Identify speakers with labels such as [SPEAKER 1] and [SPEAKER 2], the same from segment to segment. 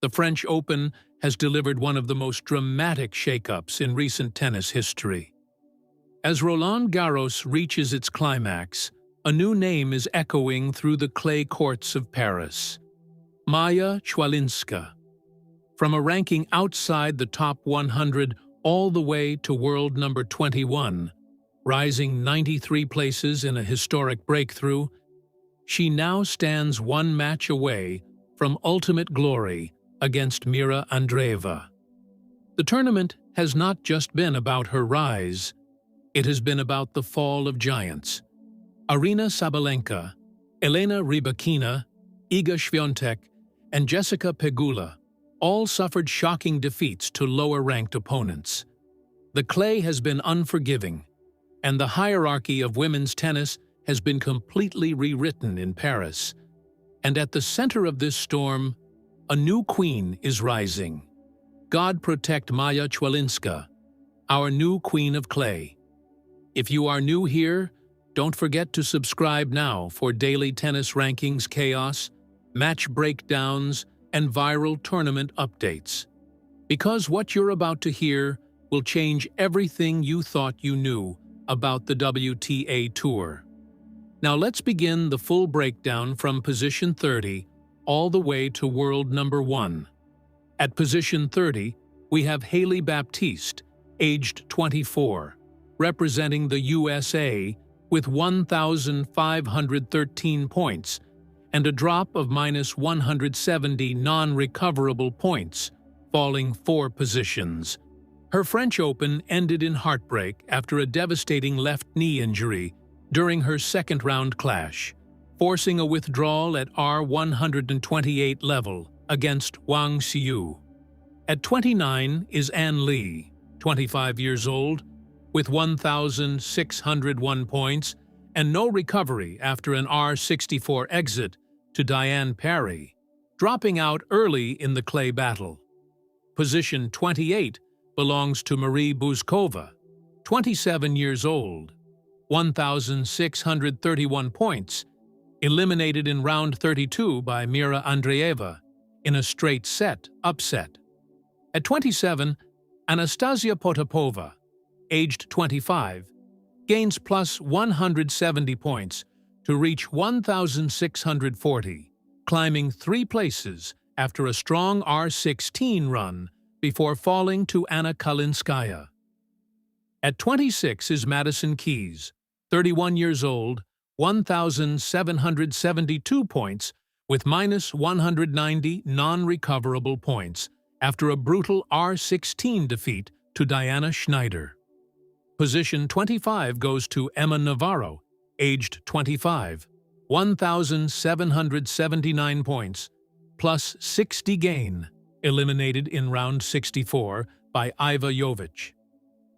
[SPEAKER 1] The French Open has delivered one of the most dramatic shakeups in recent tennis history. As Roland Garros reaches its climax, a new name is echoing through the clay courts of Paris: Maja Chwalińska. From a ranking outside the top 100 all the way to world number 21, rising 93 places in a historic breakthrough, she now stands one match away from ultimate glory against Mirra Andreeva. The tournament has not just been about her rise, it has been about the fall of giants. Aryna Sabalenka, Elena Rybakina, Iga Swiatek, and Jessica Pegula all suffered shocking defeats to lower-ranked opponents. The clay has been unforgiving, and the hierarchy of women's tennis has been completely rewritten in Paris. And at the center of this storm, a new queen is rising. God protect Maja Chwalińska, our new queen of clay. If you are new here, don't forget to subscribe now for daily tennis rankings chaos, match breakdowns, and viral tournament updates. Because what you're about to hear will change everything you thought you knew about the WTA Tour. Now let's begin the full breakdown from position 30 all the way to world number 1. At position 30, we have Hailey Baptiste, aged 24, representing the USA with 1,513 points and a drop of -170 non-recoverable points, falling 4 positions. Her French Open ended in heartbreak after a devastating left knee injury during her second-round clash, forcing a withdrawal at R128 level against Wang Xiu. At 29 is Ann Lee, 25 years old, with 1,601 points and no recovery after an R64 exit to Diane Parry, dropping out early in the clay battle. Position 28 belongs to Marie Buzkova, 27 years old, 1,631 points, eliminated in round 32 by Mirra Andreeva in a straight set upset. At 27, Anastasia Potapova, aged 25, gains plus 170 points to reach 1,640, climbing 3 places after a strong R16 run before falling to Anna Kalinskaya. At 26 is Madison Keys, 31 years old, 1,772 points with -190 non-recoverable points after a brutal R16 defeat to Diana Schneider. Position 25 goes to Emma Navarro, aged 25, 1,779 points, plus 60 gain, eliminated in round 64 by Iva Jovic.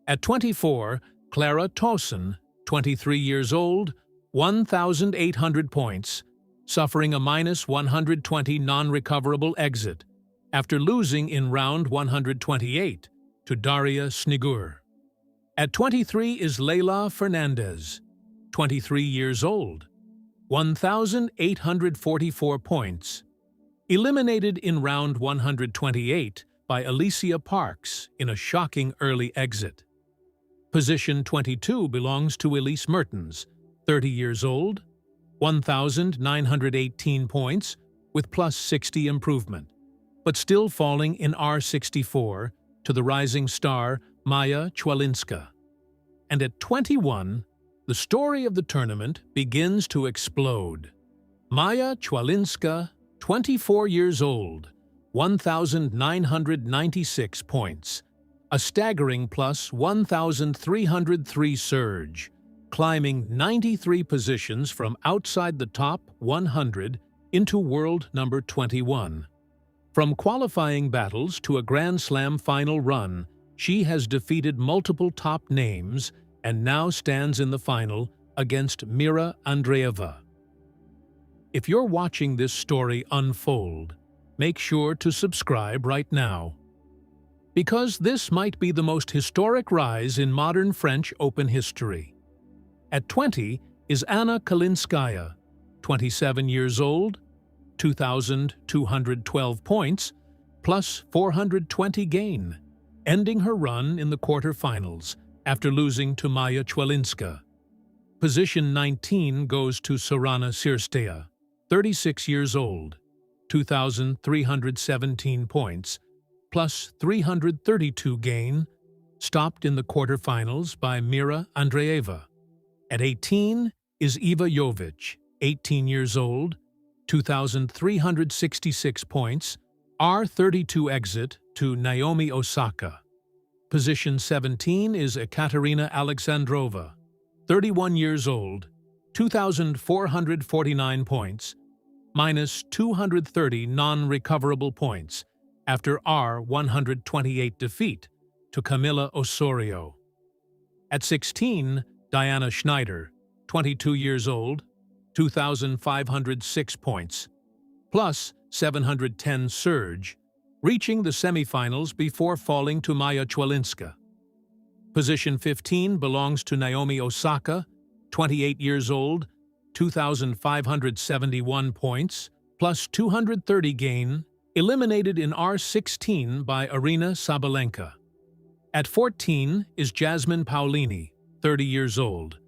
[SPEAKER 1] At 24, Clara Tauson, 23 years old, 1,800 points, suffering a -120 non-recoverable exit after losing in round 128 to Daria Snigur. At 23 is Leylah Fernandez, 23 years old, 1,844 points, eliminated in round 128 by Alicia Parks in a shocking early exit. Position 22 belongs to Elise Mertens, 30 years old, 1,918 points with plus 60 improvement, but still falling in R64 to the rising star Maja Chwalińska. And at 21, the story of the tournament begins to explode. Maja Chwalińska, 24 years old, 1,996 points, a staggering plus 1,303 surge, climbing 93 positions from outside the top 100 into world number 21. From qualifying battles to a Grand Slam final run, she has defeated multiple top names and now stands in the final against Mirra Andreeva. If you're watching this story unfold, make sure to subscribe right now, because this might be the most historic rise in modern French Open history. At 20 is Anna Kalinskaya, 27 years old, 2,212 points, plus 420 gain, ending her run in the quarterfinals after losing to Maja Chwalińska. Position 19 goes to Sorana Cirstea, 36 years old, 2,317 points, plus 332 gain, stopped in the quarterfinals by Mirra Andreeva. At 18 is Iva Jovic, 18 years old, 2,366 points, R32 exit to Naomi Osaka. Position 17 is Ekaterina Alexandrova, 31 years old, 2,449 points, minus 230 non-recoverable points after R128 defeat to Camila Osorio. At 16, Diana Schneider, 22 years old, 2,506 points, plus 710 surge, reaching the semifinals before falling to Maja Chwalińska. Position 15 belongs to Naomi Osaka, 28 years old, 2,571 points, plus 230 gain, eliminated in R16 by Aryna Sabalenka. At 14 is Jasmine Paolini, 30 years old,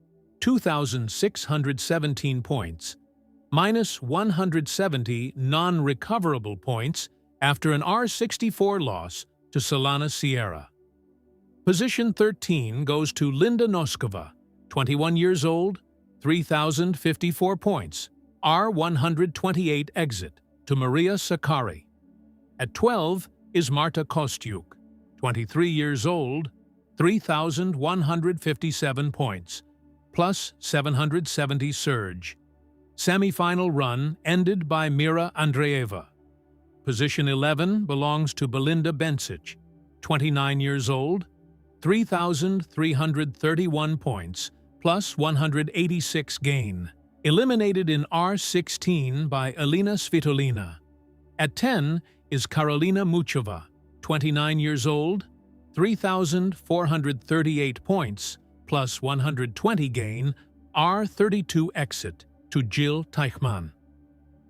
[SPEAKER 1] 2,617 points, minus 170 non-recoverable points after an R64 loss to Solana Sierra. Position 13 goes to Linda Noskova, 21 years old, 3,054 points, R128 exit to Maria Sakkari. At 12 is Marta Kostyuk, 23 years old, 3,157 points, plus 770 surge. Semi-final run ended by Mirra Andreeva. Position 11 belongs to Belinda Bencic, 29 years old, 3,331 points, plus 186 gain, eliminated in R16 by Elena Svitolina. At 10 is Karolina Muchova, 29 years old, 3,438 points, plus 120 gain, R32 exit to Jill Teichmann.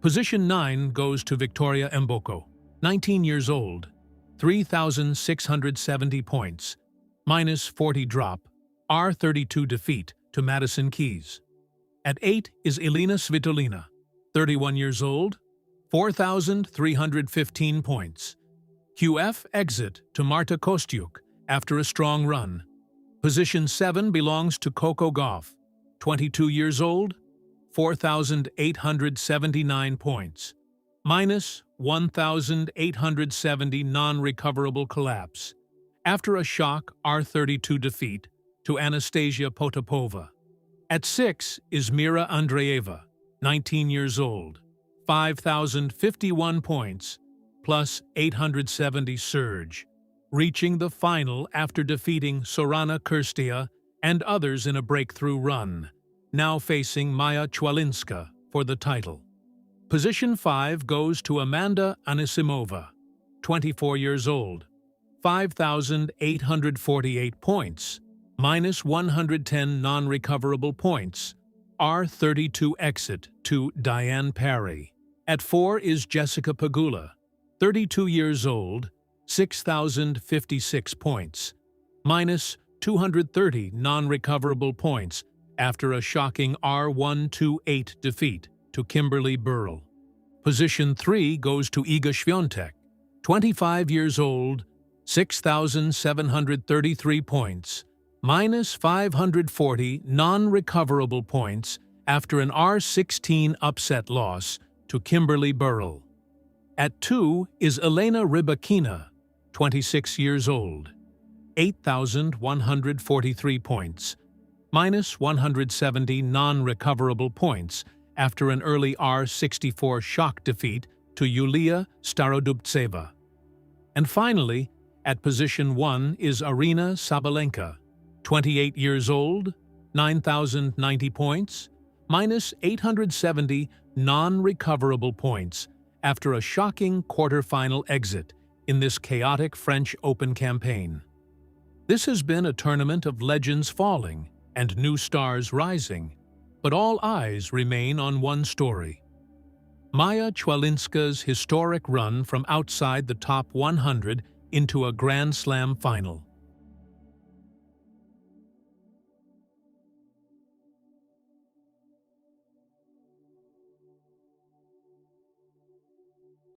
[SPEAKER 1] Position 9 goes to Victoria Mboko, 19 years old, 3,670 points, minus 40 drop, R32 defeat to Madison Keys. At 8 is Elena Svitolina, 31 years old, 4,315 points. QF exit to Marta Kostyuk after a strong run. Position 7 belongs to Coco Gauff, 22 years old, 4,879 points, minus 1,870 non-recoverable collapse, after a shock R32 defeat to Anastasia Potapova. At 6 is Mirra Andreeva, 19 years old, 5,051 points, plus 870 surge, reaching the final after defeating Sorana Cirstea and others in a breakthrough run, now facing Maja Chwalińska for the title. Position 5 goes to Amanda Anisimova, 24 years old, 5,848 points, minus 110 non-recoverable points, R32 exit to Diane Parry. At 4 is Jessica Pegula, 32 years old, 6,056 points, minus 230 non-recoverable points after a shocking R128 defeat to Kimberly Burrell. Position 3 goes to Iga Swiatek, 25 years old, 6,733 points, minus 540 non-recoverable points after an R16 upset loss to Kimberly Burrell. At 2 is Elena Rybakina, 26 years old, 8,143 points, minus 170 non-recoverable points after an early R64 shock defeat to Yulia Starodubtseva. And finally, at position 1 is Aryna Sabalenka, 28 years old, 9,090 points, minus 870 non-recoverable points after a shocking quarterfinal exit in this chaotic French Open campaign. This has been a tournament of legends falling and new stars rising, but all eyes remain on one story. Maja Chwalińska's historic run from outside the top 100 into a Grand Slam final.